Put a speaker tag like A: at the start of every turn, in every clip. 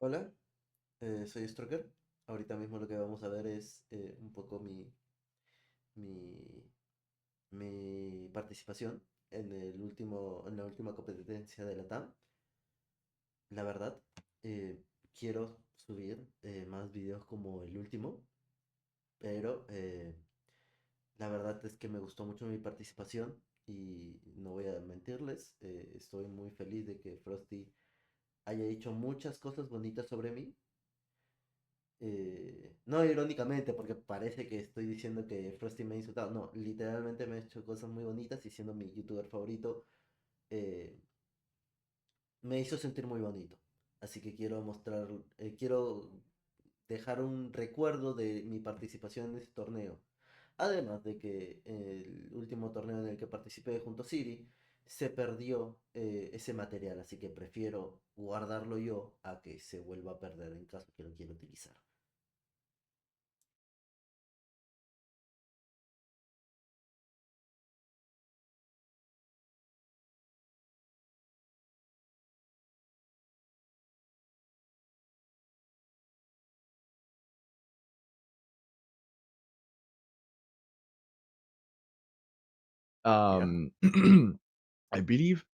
A: Hola, soy ZTROKER. Ahorita mismo lo que vamos a ver es un poco mi, mi participación en la última competencia de la TAM. La verdad, quiero subir más videos como el último, pero la verdad es que me gustó mucho mi participación y no voy a mentirles, estoy muy feliz de que Frosty haya dicho muchas cosas bonitas sobre mí. No irónicamente, porque parece que estoy diciendo que Frosty me ha insultado. No, literalmente me ha hecho cosas muy bonitas y siendo mi youtuber favorito, eh, me hizo sentir muy bonito. Así que quiero dejar un recuerdo de mi participación en este torneo. Además de que el último torneo en el que participé junto a Siri se perdió ese material, así que prefiero guardarlo yo a que se vuelva a perder en caso que lo quiera utilizar.
B: Yeah.
C: Um, I believe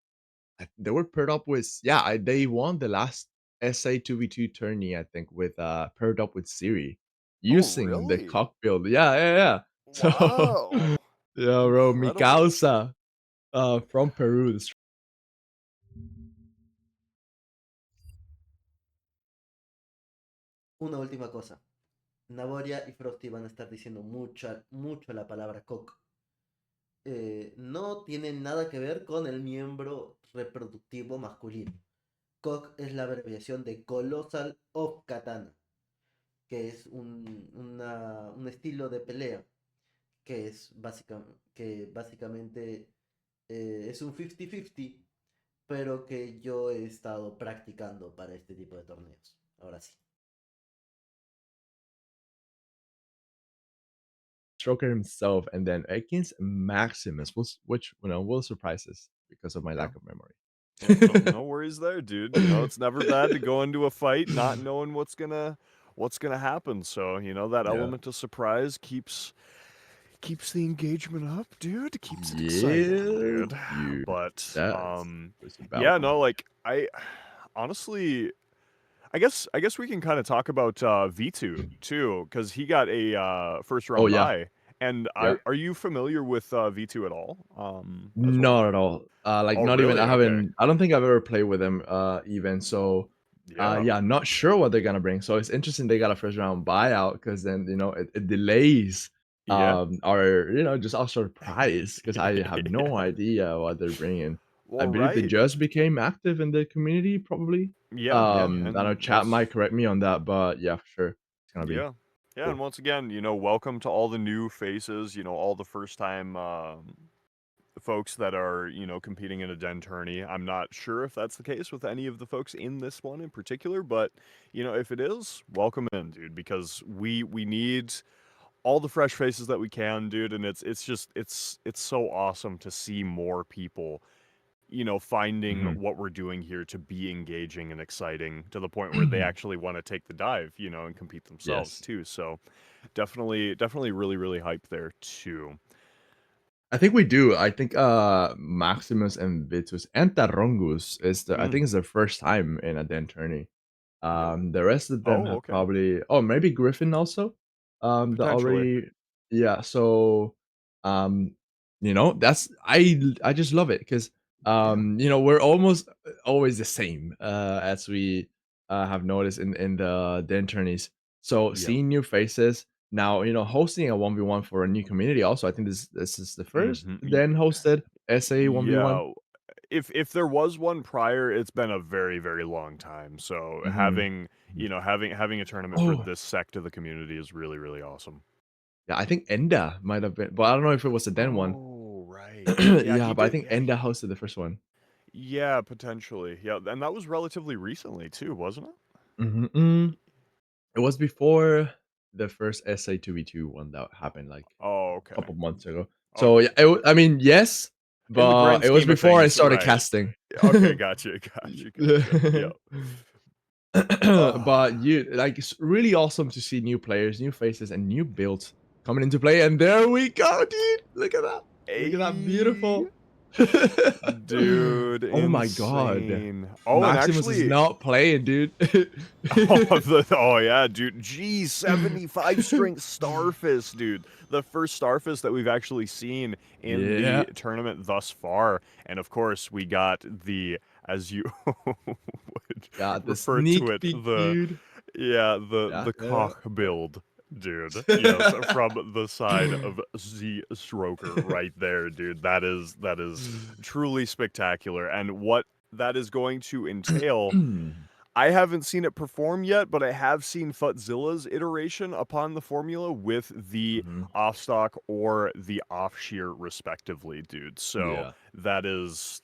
C: they were paired up with they won the last SA 2v2 tourney, I think, with paired up with Siri
B: Oh,
C: using the
B: really?
C: cock build. Yeah, yeah, yeah. So
B: Wow.
C: yeah, bro, mi
B: Incredible.
C: causa from Peru.
A: Una última cosa. Naboria y Frosty van a estar diciendo mucho la palabra cock. No tiene nada que ver con el miembro reproductivo masculino. Cock es la abreviación de Colossal of Katana, que es un estilo de pelea que básicamente es un 50-50, pero que yo he estado practicando para este tipo de torneos. Ahora sí.
C: Stroker himself, and then against Maximus, which will surprise us because of my
B: Yeah.
C: lack of memory.
B: Yeah, no worries there, dude. It's never bad to go into a fight not knowing what's gonna happen. So, that
C: Yeah.
B: element of surprise keeps the engagement up, dude. Keeps it exciting,
C: Yeah,
B: dude.
C: dude.
B: But
C: That's what it's about,
B: yeah, no,
C: man.
B: like I honestly I guess we can kind of talk about Vitu too, because he got a first
C: Oh
B: round
C: yeah,
B: bye. And
C: yeah.
B: are you familiar with Vitu at all? As well?
C: Not at all. Like
B: Oh,
C: not even
B: really? Okay.
C: I don't think I've ever played with them even. So
B: Yeah.
C: yeah, not sure what they're gonna bring. So it's interesting they got a first round buyout because then it delays
B: Yeah.
C: our just our surprise because I have no idea what they're bringing. I
B: Well,
C: believe they
B: right.
C: just became active in the community probably.
B: Yeah, yeah,
C: I know
B: and
C: chat
B: once
C: might correct me on that, but yeah, for sure it's gonna be
B: yeah. Yeah, and
C: cool.
B: once again, welcome to all the new faces, all the first time folks that are, competing in a den tourney. I'm not sure if that's the case with any of the folks in this one in particular, but if it is, welcome in, dude, because we need all the fresh faces that we can, dude, and it's just it's so awesome to see more people, finding
C: Mhm.
B: what we're doing here to be engaging and exciting to the point where they actually want to take the dive, and compete themselves
C: Yes.
B: too. So definitely really really hyped there too.
C: I think we do. I think Maximus and Vitus and Tarongus is the I
B: Mm,
C: think it's their first time in a den tourney.
B: yeah.
C: The rest of them
B: Oh,
C: have
B: okay.
C: probably maybe Griffin also. That
B: Potentially.
C: already yeah, so um that's I just love it because
B: Yeah.
C: we're almost always the same as we have noticed in the den tourneys. So
B: Yeah.
C: seeing new faces now, hosting a 1v1 for a new community also, I think this is the first
B: Mhm.
C: then hosted SA 1v1.
B: Yeah. If there was one prior, it's been a very, very long time. So
C: Mhm.
B: having, having a tournament for
C: Oh,
B: this sect of the community is really, really awesome.
C: yeah, I think Enda might have been, but I don't know if it was a den one.
B: Oh, right. Yeah,
C: Yeah,
B: he
C: but I
B: did.
C: think
B: Yeah,
C: Enda hosted the first one.
B: yeah, potentially. Yeah, and that was relatively recently too, wasn't it?
C: Mhm, it was before the first SA2v2 one that happened, like,
B: Oh,
C: a
B: okay.
C: couple months ago. So,
B: Okay.
C: yeah, I mean, yes,
B: In the
C: but
B: grand
C: it was
B: scheme of
C: before I
B: things,
C: started
B: right.
C: casting.
B: Okay, gotcha, gotcha, gotcha. Yeah.
C: But it's really awesome to see new players, new faces, and new builds coming into play. And there we go, dude. Look at that. Look at that.
B: Hey,
C: Beautiful.
B: dude,
C: Oh my god.
B: insane. Oh, and
C: Maximus is
B: actually,
C: not playing, dude.
B: oh yeah, dude. G75 strength Starfist, dude. The first Starfist that we've actually seen in
C: Yeah.
B: the tournament thus far. And of course, we got the, as you would
C: Got the
B: refer to
C: sneak
B: it,
C: peek,
B: the
C: dude. Yeah,
B: the
C: yeah.
B: Koch build, dude. Yes, from the side of ZTROKER right there, dude. That is truly spectacular. And what that is going to entail, I haven't seen it perform yet, but I have seen Futzilla's iteration upon the formula with the
C: Mhm.
B: off stock or the off shear, respectively, dude. So
C: Yeah.
B: that is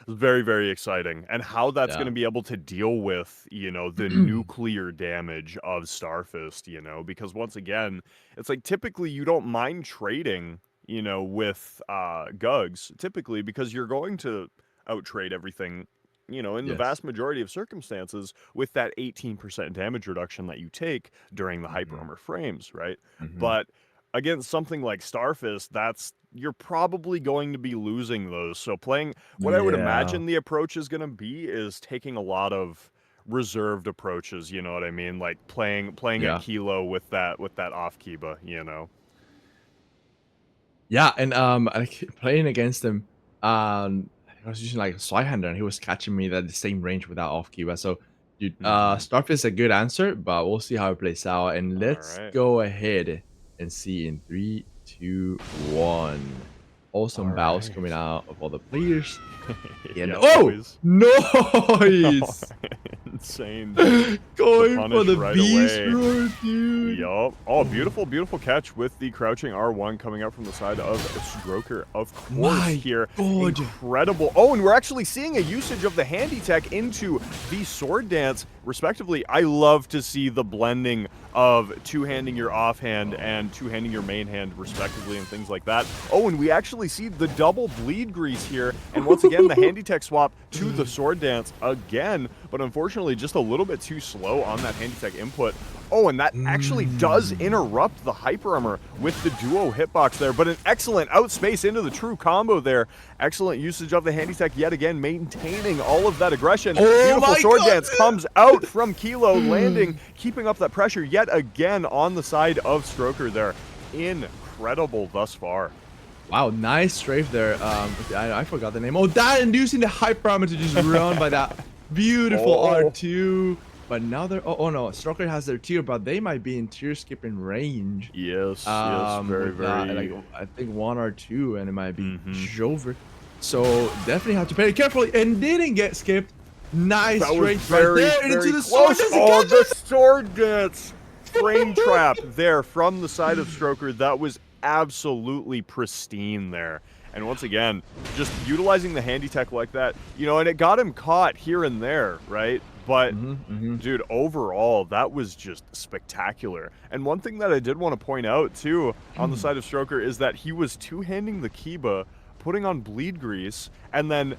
B: very, very exciting. And how that's going
C: Yeah.
B: to be able to deal with, you know, the nuclear damage of Starfist, you know, because once again, it's like typically you don't mind trading, you know, with Gugs, typically because you're going to outtrade everything, you know, in the
C: Yes.
B: vast majority of circumstances with that 18% damage reduction that you take during the hyper
C: Mhm.
B: armor frames, right?
C: Mhm.
B: But against something like Starfist, that's you're probably going to be losing those. So playing what I would
C: Yeah.
B: imagine the approach is going to be is taking a lot of reserved approaches, you know what I mean? Like playing at
C: Yeah.
B: kilo with that off Kiba, you know.
C: Yeah, and playing against him, I was using like a Slyhander, and he was catching me at the same range without off keyword. So, dude,
B: Mhm.
C: Starfish is a good answer, but we'll see how it plays out. And
B: All
C: let's
B: right.
C: go ahead and see in 3, 2, 1.
B: All
C: Awesome battles
B: right.
C: coming out of all the players. And
B: Yeah,
C: oh,
B: always.
C: nice!
B: Insane, dude. The
C: Going for
B: punish
C: the
B: right
C: beast
B: away.
C: roar, dude.
B: Yup. Oh, beautiful, beautiful catch with the crouching R1 coming out from the side of ZTROKER. Of course,
C: My
B: here.
C: god.
B: Incredible. Oh, and we're actually seeing a usage of the handy tech into the sword dance, respectively. I love to see the blending of two-handing your offhand and two-handing your main hand, respectively, and things like that. Oh, and we actually see the double bleed grease here. And once again, the handy tech swap to the sword dance again, but unfortunately just a little bit too slow on that handy tech input. Oh, and that actually does interrupt the hyper armor with the duo hitbox there, but an excellent outspace into the true combo there. Excellent usage of the handy tech yet again, maintaining all of that aggression.
C: Oh
B: Beautiful
C: my
B: sword
C: god,
B: dance comes out from Kilo, landing, keeping up that pressure yet again on the side of ZTROKER there. Incredible thus far.
C: Wow, nice strafe there. I forgot the name. Oh, that inducing the hyper armor to just run by that beautiful
B: Oh.
C: R2. But now they're oh no, ZTROKER has their tier, but they might be in tier skipping range.
B: Yes, yes, very,
C: With that,
B: very.
C: like I think 1 or 2, and it might be
B: Mhm.
C: over. So definitely have to play carefully. And didn't get skipped. Nice
B: That was
C: straight
B: very,
C: right there
B: very
C: into the
B: close.
C: sword.
B: Oh, the sword dance frame trap there from the side of ZTROKER. That was absolutely pristine there. And once again, just utilizing the handy tech like that, you know, and it got him caught here and there, right? But dude, overall, that was just spectacular. And one thing that I did want to point out too on the side of ZTROKER is that he was two-handing the Kiba, putting on bleed grease, and then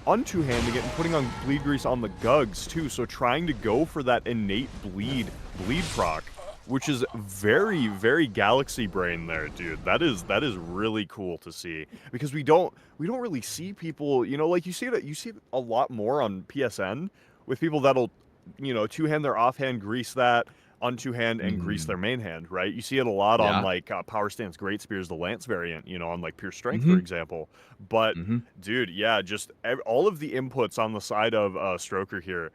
B: unto-handing it and putting on bleed grease on the Gugs too. So trying to go for that innate bleed proc, which is very, very Galaxy Brain there, dude. That is really cool to see, because we don't really see people, you know, like you see it a lot more on PSN with people that'll, you know, two-hand their offhand, grease that, on-two-hand, and grease their main hand, right? You see it a lot on,
C: Yeah.
B: like, Power Stance Great Spears, the Lance variant, you know, on, like, Pure Strength, for example. But, dude, yeah, just all of the inputs on the side of ZTROKER here,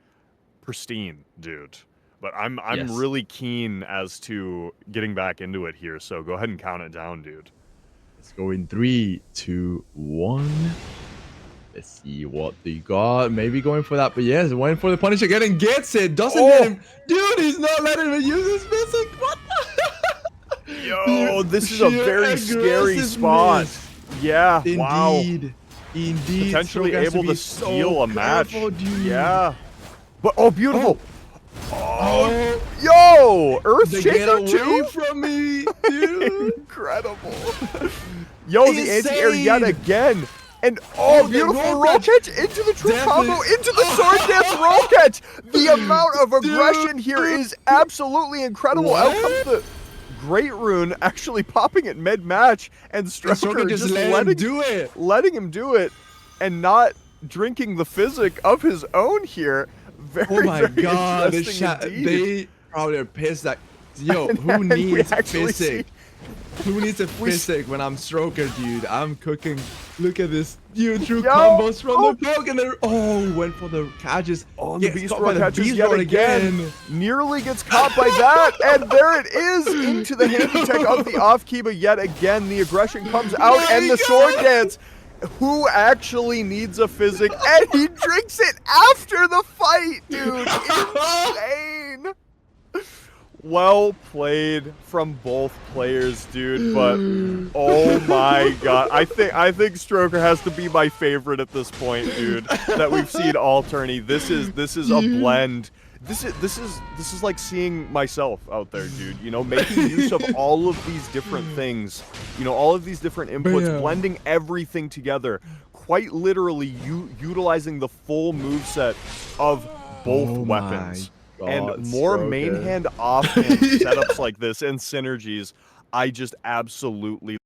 B: pristine, dude. But I'm
C: Yes.
B: really keen as to getting back into it here, so go ahead and count it down, dude.
C: Let's go in 3, 2, 1. Let's see what they got. Maybe going for that, but yes, went for the punish again and gets it. Doesn't hit him. Dude, he's not letting him use his missing. What the?
B: Yo, this is a
C: Sheer
B: very scary spot.
C: aggressiveness.
B: Yeah, wow.
C: Indeed. Indeed.
B: Potentially
C: ZTROKER has
B: able
C: be
B: to
C: so
B: steal a match.
C: careful, dude.
B: Yeah. But, oh, beautiful.
C: Oh,
B: Yo, Earth
C: they get
B: Shaker
C: away
B: too?
C: from me, dude.
B: Incredible. Yo, the anti-air yet
C: Insane.
B: again. And
C: Oh, the
B: beautiful
C: roll
B: roll
C: catch.
B: catch into the true combo,
C: Definitely.
B: into the sword dance roll catch. The amount of aggression
C: Dude.
B: here is absolutely incredible. Out comes
C: What?
B: the Great Rune actually popping it mid-match, and
C: And Stroker
B: Stroker
C: just
B: just
C: let him do it.
B: letting him do it, and not drinking the physic of his own here. Very,
C: Oh my
B: very
C: god,
B: interesting indeed.
C: they probably are pissed that, yo,
B: And
C: who
B: we
C: needs
B: actually
C: physic? Who needs a physic when I'm Stroker, dude? I'm cooking. Look at this. You drew
B: Yo!
C: combos from the poke and then went for the catches.
B: Oh, and the
C: Gets
B: Beast
C: caught
B: Roar
C: by the
B: catches
C: Beast
B: yet
C: Roar
B: again. Nearly gets caught by that, and there it is into the handy tech of the off-Kiba yet again. The aggression comes out,
C: My
B: and the
C: God!
B: sword dance. Who actually needs a physic? And he drinks it after the fight, dude. Insane. Well played from both players, dude, but oh my god. I think Stroker has to be my favorite at this point, dude, that we've seen all tourney. This is a blend. This is like seeing myself out there, dude, you know, making use of all of these different things, you know, all of these different inputs,
C: Bam.
B: blending everything together, quite literally utilizing the full moveset of both
C: Oh my
B: weapons.
C: God,
B: And more main
C: Stroker.
B: hand, off hand setups like this and synergies, I just absolutely.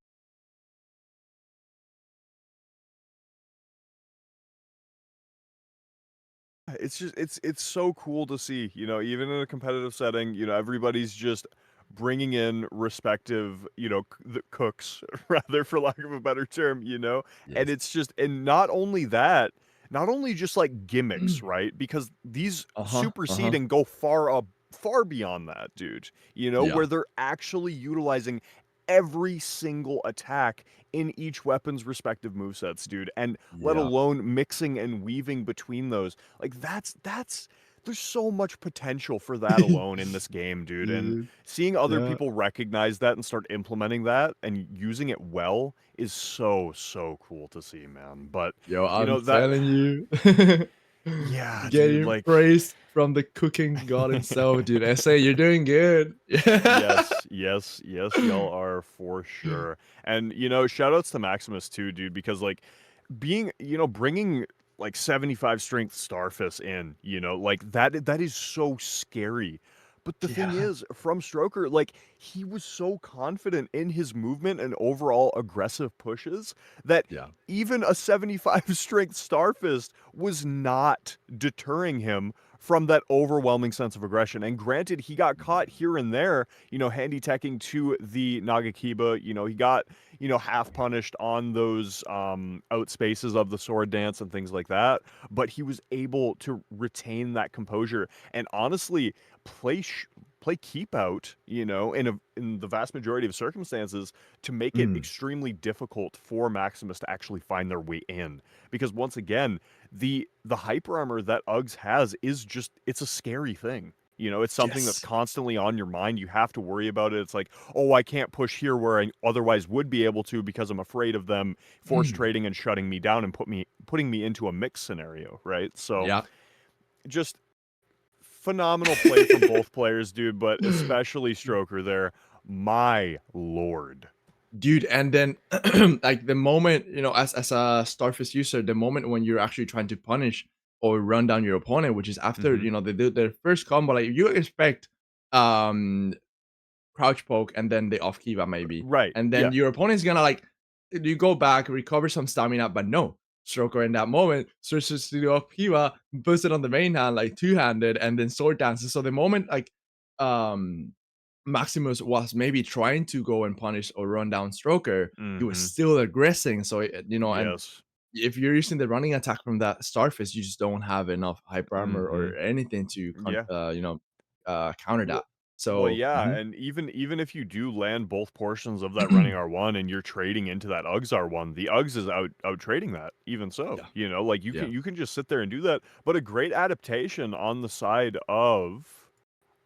B: It's just it's so cool to see, you know, even in a competitive setting, you know, everybody's just bringing in respective, you know, the cooks rather, for lack of a better term, you know, and
C: Yes.
B: it's just, and not only that, not only just like gimmicks, right? Because these supersede and go far beyond that, dude. You know,
C: Yeah.
B: where they're actually utilizing every single attack in each weapon's respective movesets, dude, and let
C: Yeah.
B: alone mixing and weaving between those. Like that's there's so much potential for that alone in this game, dude. And
C: Dude.
B: seeing other
C: Yeah.
B: people recognize that and start implementing that and using it well is so cool to see, man. But
C: Yo,
B: you know
C: I'm
B: that,
C: telling you.
B: yeah, dude,
C: Getting
B: like
C: praise from the cooking god himself, dude. SA, you're doing good.
B: yes, y'all are for sure. And you know, shout outs to Maximus too, dude, because like being, you know, bringing like 75 strength Starfist in, you know, like that is so scary. But the thing
C: Yeah.
B: is, from Stroker, like he was so confident in his movement and overall aggressive pushes that
C: Yeah.
B: even a 75 strength Starfist was not deterring him from that overwhelming sense of aggression. And granted, he got caught here and there, you know, handy teching to the Nagakiba. You know, he got, you know, half punished on those out spaces of the sword dance and things like that. But he was able to retain that composure and honestly play keep out, you know, in the vast majority of circumstances to make it extremely difficult for Maximus to actually find their way in. Because once again, the hyper armor that Uggs has is just, it's a scary thing. You know, it's something that's
C: Yes.
B: constantly on your mind. You have to worry about it. It's like, oh, I can't push here where I otherwise would be able to because I'm afraid of them force trading and shutting me down and putting me into a mix scenario, right? So
C: Yeah.
B: just phenomenal play from both players, dude, but especially Stroker there. My lord.
C: Dude, and then like the moment, you know, as a Starfist user, the moment when you're actually trying to punish or run down your opponent, which is after, you know, they do their first combo, like you expect crouch poke and then the off kiva maybe.
B: Right.
C: And
B: Yeah.
C: then your opponent's gonna like you go back, recover some stamina, but no. Stroker in that moment switches to the off kiva, puts it on the main hand like two-handed, and then sword dances. So the moment like Maximus was maybe trying to go and punish or run down Stroker, he was still aggressing. So you know, and
B: Yes.
C: if you're using the running attack from that Starfist, you just don't have enough hyper armor or
B: Mhm.
C: anything to
B: Yeah.
C: you know, counter that.
B: Well,
C: So
B: yeah, and even if you do land both portions of that running R1 and you're trading into that Uggs R1, the Uggs is out trading that, even so.
C: Yeah.
B: You know, like
C: Yeah.
B: you can just sit there and do that. But a great adaptation on the side of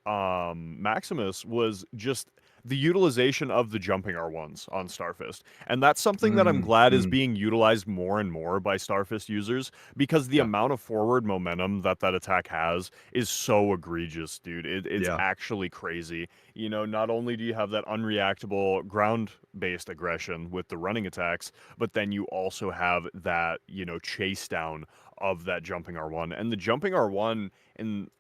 B: Maximus was just the utilization of the jumping R1s on Starfist. And that's something that I'm glad is being utilized more and more by Starfist users, because the
C: Yeah.
B: amount of forward momentum that attack has is so egregious, dude. It's
C: Yeah.
B: actually crazy. You know, not only do you have that unreactable ground-based aggression with the running attacks, but then you also have that, you know, chase down of that jumping R1. And the jumping R1 in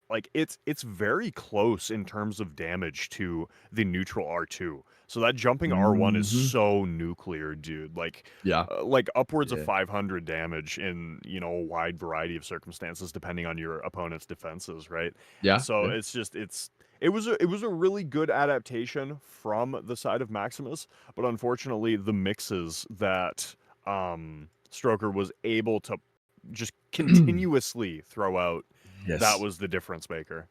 B: like it's very close in terms of damage to the neutral R2. So that jumping R1 is so nuclear, dude.
C: Yeah.
B: Like upwards of
C: Yeah.
B: 500 damage in, you know, a wide variety of circumstances depending on your opponent's defenses, right?
C: Yeah.
B: So
C: Yeah.
B: it's just it was a really good adaptation from the side of Maximus, but unfortunately the mixes that Stroker was able to just continuously throw out, that
C: Yes.
B: was the difference maker.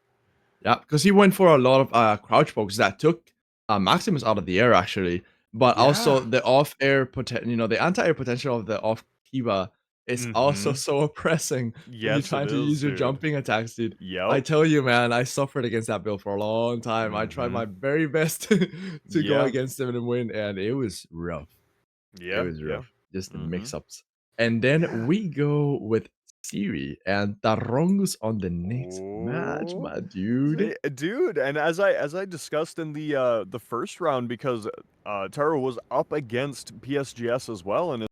C: Yeah, because he went for a lot of crouch pokes that took Maximus out of the air actually, but also
B: Yeah.
C: the off-air potential, you know, the anti-air potential of the off Kiba is also so oppressing when you're
B: Yes, it
C: trying to
B: is,
C: use your
B: dude.
C: jumping attacks, dude. I
B: Yep.
C: tell you, man, I suffered against that build for a long time. I tried my very best to go
B: Yeah.
C: against him and win, and it was rough. It
B: Yeah.
C: was
B: Yeah.
C: rough. Just the
B: Mm-hmm.
C: mix-ups. And then
B: Yeah.
C: we go with Siri and Tarongus on the next match,
B: Oh,
C: my dude.
B: dude, and as I discussed in the first round, because Taro was up against PSGS as well, and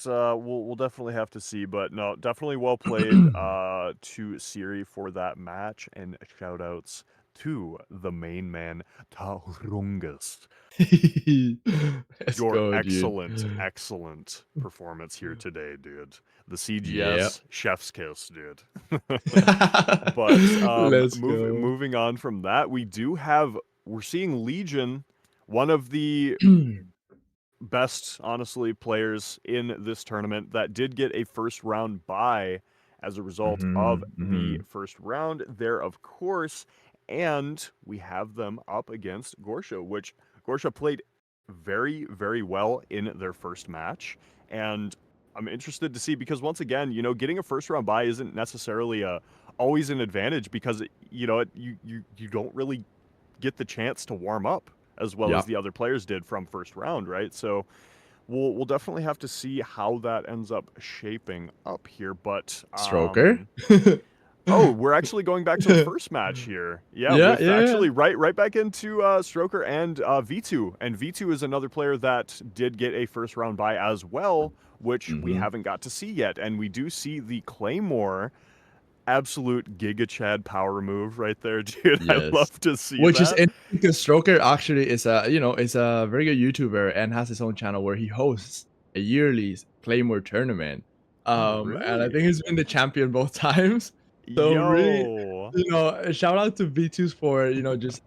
B: we'll definitely have to see, but no, definitely well played to Siri for that match, and shout outs to the main man Taurungus.
C: Let's
B: Your
C: go, dude.
B: excellent performance here today, dude. The
C: Yeah.
B: CGS chef's kiss, dude. But
C: Let's go.
B: moving on from that, we're seeing Legion, one of the best, honestly, players in this tournament that did get a first round bye as a result of the first round there, of course. And we have them up against Gorsha, which Gorsha played very, very well in their first match. And I'm interested to see, because once again, you know, getting a first round bye isn't necessarily always an advantage, because you know you don't really get the chance to warm up as well
C: Yeah.
B: as the other players did from first round, right? So we'll definitely have to see how that ends up shaping up here. But
C: Stroker.
B: oh, we're actually going back to the first match here. Yeah,
C: Yeah,
B: with
C: yeah.
B: actually right back into Stroker and Vitu. And Vitu is another player that did get a first round bye as well, which we haven't got to see yet. And we do see the Claymore. Absolute Giga Chad power move right there, dude. I
C: Yes.
B: love to see
C: Which is
B: that.
C: interesting because Stroker actually is a very good YouTuber and has his own channel where he hosts a yearly Claymore tournament.
B: Oh,
C: And I think
B: really?
C: he's been the champion both times. So really,
B: Yo.
C: a shout out to V2s for, just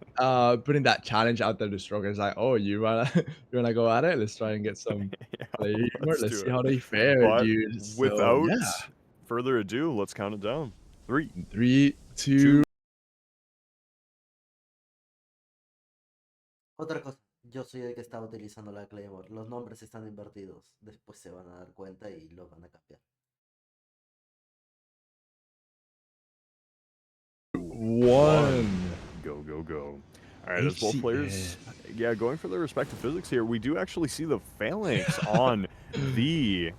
C: putting that challenge out there to Stroker. It's like, oh, you wanna you wanna go at it? Let's try and get some
B: Yeah,
C: Claymore.
B: let's
C: Let's
B: do
C: see
B: it.
C: how they fare,
B: But
C: dude. So
B: without
C: yeah.
B: further ado, let's count it down. 3,
C: 3, 2.
B: 2.
A: Otra cosa, yo soy el que estaba utilizando la Claymore. Los nombres están invertidos. Después se van a dar cuenta y lo van a cambiar.
C: 1.
B: Go, go, go. All right, as both players, yeah, going for their respective physics here, we do actually see the phalanx on the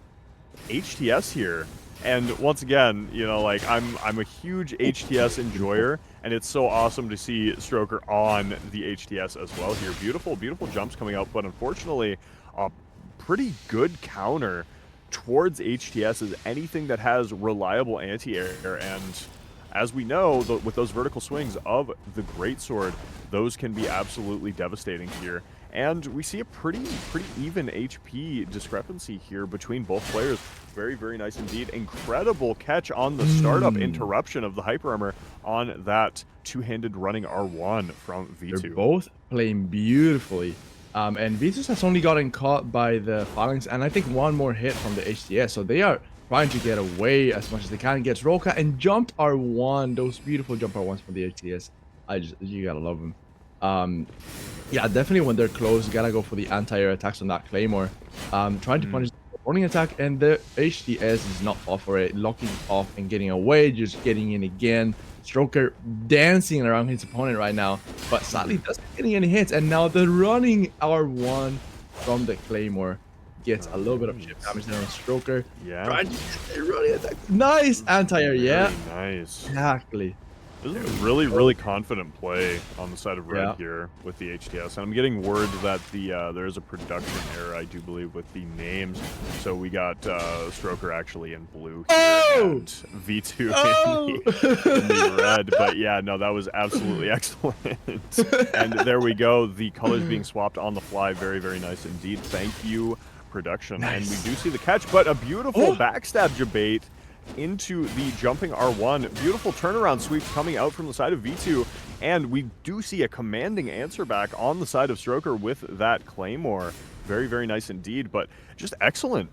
B: HTS here. And once again, you know, like I'm a huge HTS enjoyer, and it's so awesome to see Stroker on the HTS as well here. Beautiful, beautiful jumps coming out, but unfortunately, a pretty good counter towards HTS is anything that has reliable anti-air. And as we know, with those vertical swings of the Greatsword, those can be absolutely devastating here. And we see a pretty even HP discrepancy here between both players. Very, very nice indeed. Incredible catch on the startup interruption of the Hyper Armor on that two-handed running R1 from V2.
C: They're both playing beautifully. And Vitus has only gotten caught by the Phalanx, and I think one more hit from the HTS. So they are trying to get away as much as they can. Gets Roka and jumped R1. Those beautiful jump R1s from the HTS. You gotta love them. Yeah, definitely when they're close, you gotta go for the anti-air attacks on that Claymore. Trying to punish running attack, and the HTS is not off for it, locking off and getting away, just getting in again. ZTROKER dancing around his opponent right now, but sadly doesn't getting any hits. And now the running R1 from the Claymore gets a little bit of chip damage there on ZTROKER.
B: Yeah.
C: Trying to get a running attack. Nice anti-air, yeah.
B: Nice.
C: Exactly.
B: This is a really, really confident play on the side of red here with the HTS. And I'm getting word that there is a production error, I do believe, with the names. So we got ZTROKER actually in blue here and V2 in the red. But yeah, no, that was absolutely excellent. And there we go. The colors being swapped on the fly. Very, very nice indeed. Thank you, production. Nice. And we do see the catch, but a beautiful backstab debate into the jumping R1. Beautiful turnaround sweep coming out from the side of V2, and we do see a commanding answer back on the side of ZTROKER with that Claymore. Very, very nice indeed, but just excellent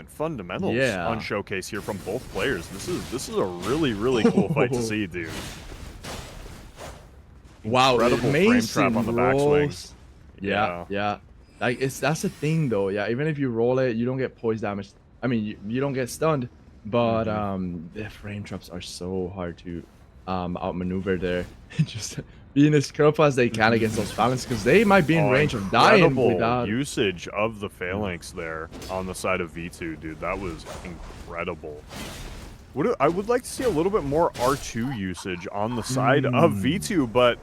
B: fundamentals on Showcase here from both players. This is a really, really cool fight to see, dude.
C: Wow,
B: incredible frame trap on the backswing.
C: Yeah. Like that's the thing though. Yeah, even if you roll it, you don't get poise damage. I mean, you don't get stunned. But the frame traps are so hard to outmaneuver there. Just being as careful as they can against those phalanx, because they might be in range of dying without
B: usage of the phalanx there on the side of V2, dude. That was incredible. I would like to see a little bit more R2 usage on the side of V2, but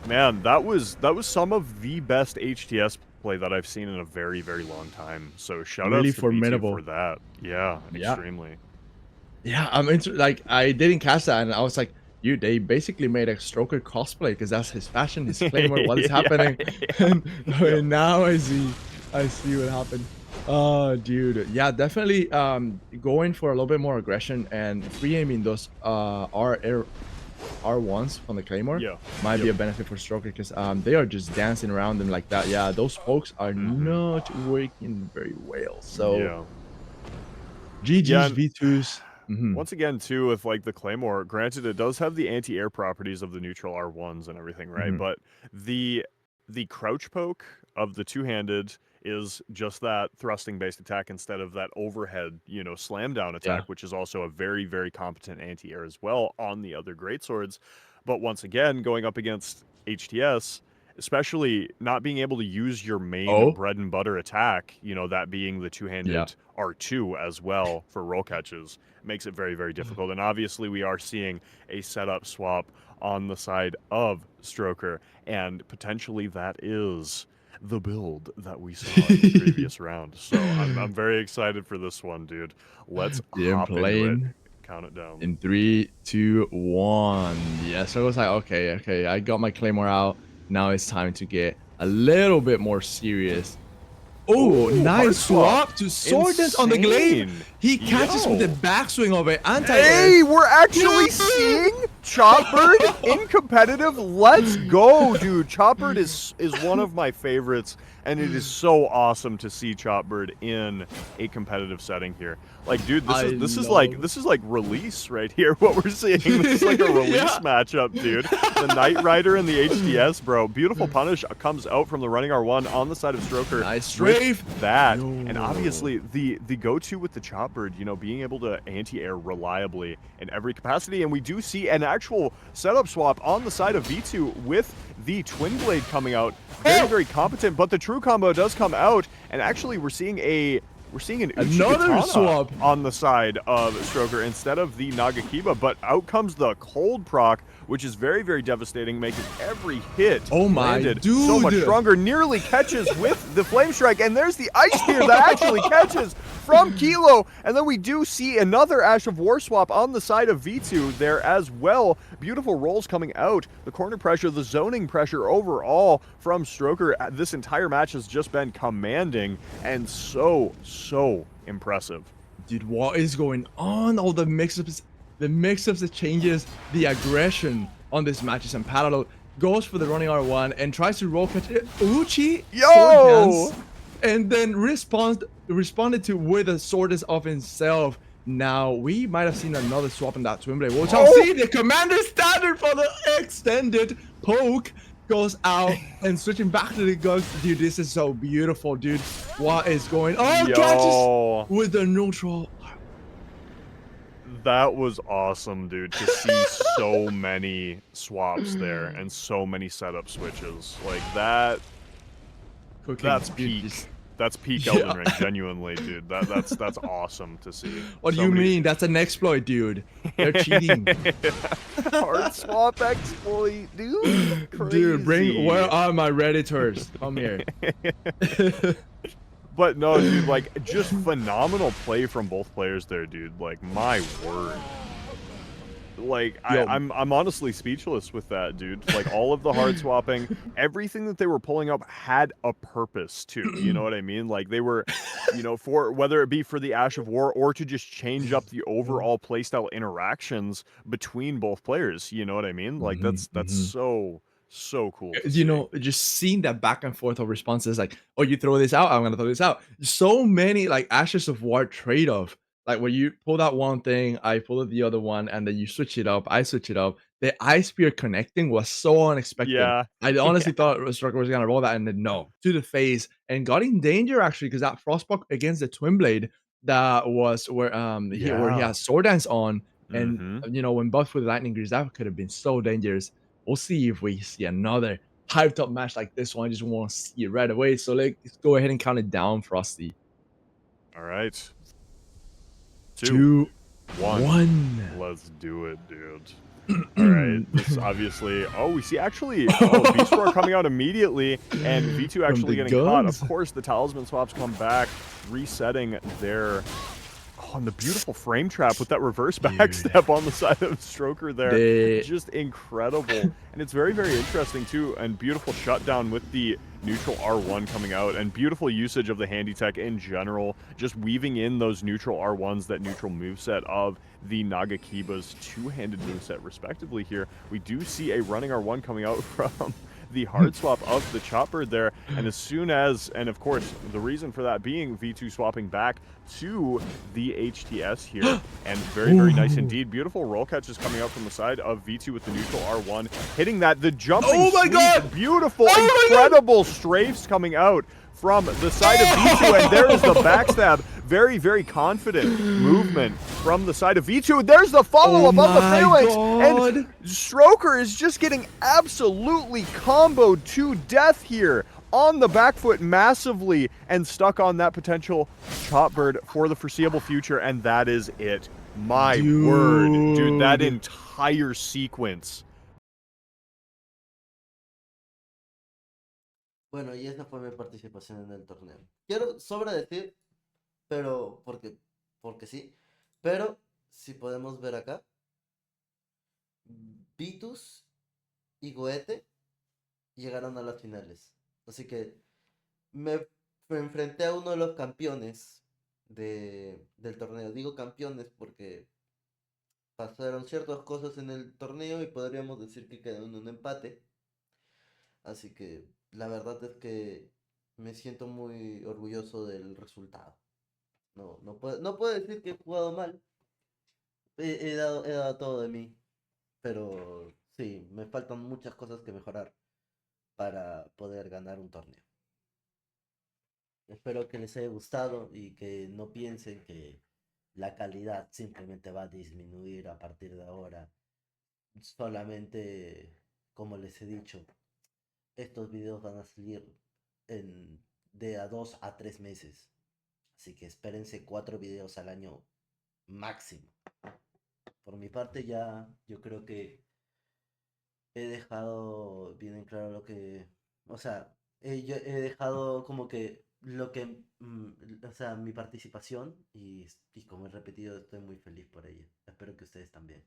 B: man, that was some of the best HTS play that I've seen in a very, very long time. So shout out to V2 for that. Yeah, extremely.
C: Yeah, like I didn't catch that, and I was like, "Dude, they basically made a ZTROKER cosplay because that's his fashion, his Claymore. What is happening?" And now I see what happened. Oh, dude, yeah, definitely going for a little bit more aggression and free aiming those R1s from the Claymore might be a benefit for ZTROKER, because they are just dancing around them like that. Yeah, those pokes are not working very well. So GG's V2s.
B: Once again, too, with like the Claymore, granted it does have the anti-air properties of the neutral R1s and everything, right? But the crouch poke of the two-handed is just that thrusting-based attack instead of that overhead, slam down attack, which is also a very, very competent anti-air as well on the other greatswords. But once again, going up against HTS, especially not being able to use your main bread and butter attack, that being the two-handed R2 as well for roll catches, makes it very, very difficult. And obviously we are seeing a setup swap on the side of ZTROKER, and potentially that is the build that we saw in the previous round. So I'm very excited for this one, dude. Let's hop into it. Count it down.
C: In 3, 2, 1. Yeah, so it was like, okay, I got my Claymore out. Now it's time to get a little bit more serious. Oh, nice swap to Sword Dance on the Glaive. He catches with the backswing of it.
B: Hey, we're actually seeing Chopbird in competitive. Let's go, dude. Chopbird is one of my favorites, and it is so awesome to see Chopbird in a competitive setting here. Like, dude, this is like release right here. What we're seeing, this is like a release matchup, dude. The Knight Rider and the HTS, bro. Beautiful punish comes out from the running R1 on the side of ZTROKER.
C: Nice strafe.
B: That and obviously the go-to with the Chopbird, being able to anti-air reliably in every capacity, and we do see an actual setup swap on the side of V2 with the Twin Blade coming out. Very, very competent, but the true combo does come out, and actually we're seeing an
C: another swap
B: on the side of ZTROKER instead of the Nagakiba, but out comes the cold proc, which is very, very devastating, making every hit landed so much stronger. Nearly catches with the Flame Strike, and there's the Ice Spear that actually catches from Kilo, and then we do see another Ash of War swap on the side of V2 there as well. Beautiful rolls coming out. The corner pressure, the zoning pressure overall from ZTROKER. This entire match has just been commanding and so impressive.
C: Dude, what is going on? All the mix-ups, the changes, the aggression on this match is unparalleled. Goes for the running R1 and tries to roll catch Uchi sword dance, and then responded to with a sword dance of himself. Now we might have seen another swap in that Twin Blade. We'll see the commander standard for the extended poke. goes out and switching back to the guns. Dude, this is so beautiful, dude. What is going on? Oh, catches
B: Yo,
C: with the neutral.
B: that was awesome, dude, to see so many swaps there and so many setup switches. Like that,
C: Cooking,
B: that's
C: dude,
B: peak.
C: just-
B: That's peak
C: Yeah.
B: Elden Ring, genuinely, dude. That's awesome to see.
C: What do
B: So
C: you
B: many-
C: mean? That's an exploit, dude. They're cheating.
B: Hard swap exploit, dude.
C: Dude,
B: Crazy.
C: where are my Redditors? Come here.
B: But no, dude, like, just phenomenal play from both players there, dude. Like, my word. Like,
C: Yo.
B: I'm honestly speechless with that, dude. Like, all of the hard swapping, everything that they were pulling up had a purpose, too. You know what I mean? Like, they were, you know, for whether it be for the Ash of War or to just change up the overall playstyle interactions between both players. You know what I mean? Like, that's so cool to
C: You
B: see.
C: know, just seeing that back and forth of responses, like, oh, you throw this out, I'm gonna throw this out. So many like Ashes of War trade-off, like where you pull that one thing, I pull out the other one, and then you switch it up, I switch it up. The ice spear connecting was so unexpected.
B: Yeah.
C: I honestly thought ZTROKER was gonna roll that, and then no, to the face, and got in danger actually, because that frostblock against the twin blade that was where where he
B: Yeah.
C: has sword dance on, and
B: Mm-hmm.
C: you know, when buffed with lightning grease, that could have been so dangerous. We'll see if we see another hyped up match like this one. I just want to see it right away. So let's go ahead and count it down, Frosty.
B: All right.
C: 2,
B: 1.
C: 1.
B: Let's do it, dude. All right, this obviously. Oh, we see actually. Oh, Beast Roar coming out immediately, and V2
C: From
B: actually
C: the
B: getting caught.
C: guns.
B: Of course, the talisman swaps come back, resetting their. Oh, and the beautiful frame trap with that reverse backstep on the side of ZTROKER there.
C: They-
B: Just incredible. And it's very, very interesting, too. And beautiful shutdown with the neutral R1 coming out. And beautiful usage of the handy tech in general. Just weaving in those neutral R1s, that neutral moveset of the Nagakiba's two-handed moveset, respectively here. We do see a running R1 coming out from the hard swap of the Chopbird there, and as soon as, and of course, the reason for that being V2 swapping back to the HTS here, and very, very nice indeed. Beautiful roll catches coming out from the side of V2 with the neutral R1, hitting that, the jumping
C: Oh my
B: sweep,
C: God!
B: beautiful,
C: Oh my
B: incredible strafes coming out from the side of V2, and there is the backstab. Very, very confident movement from the side of V2. There's the follow-up of the phalanx, and ZTROKER is just getting absolutely comboed to death here on the back foot massively and stuck on that potential Chopbird for the foreseeable future, and that is it. My word, dude, that entire sequence.
A: Bueno, y esa fue mi participación en el torneo. Quiero sobra decir, pero porque sí, pero si podemos ver acá, Vitus y Goethe llegaron a las finales. Así que me enfrenté a uno de los campeones del torneo. Digo campeones porque pasaron ciertas cosas en el torneo y podríamos decir que quedó en un empate. Así que la verdad es que me siento muy orgulloso del resultado. No puedo decir que he jugado mal. He dado todo de mí. Pero sí, me faltan muchas cosas que mejorar para poder ganar un torneo. Espero que les haya gustado y que no piensen que la calidad simplemente va a disminuir a partir de ahora. Solamente, como les he dicho, estos videos van a salir de a 2 a 3 meses. Así que espérense 4 videos al año máximo. Por mi parte ya yo creo que he dejado bien en claro lo que... O sea, yo he dejado como que lo que... o sea, mi participación y como he repetido, estoy muy feliz por ella. Espero que ustedes también.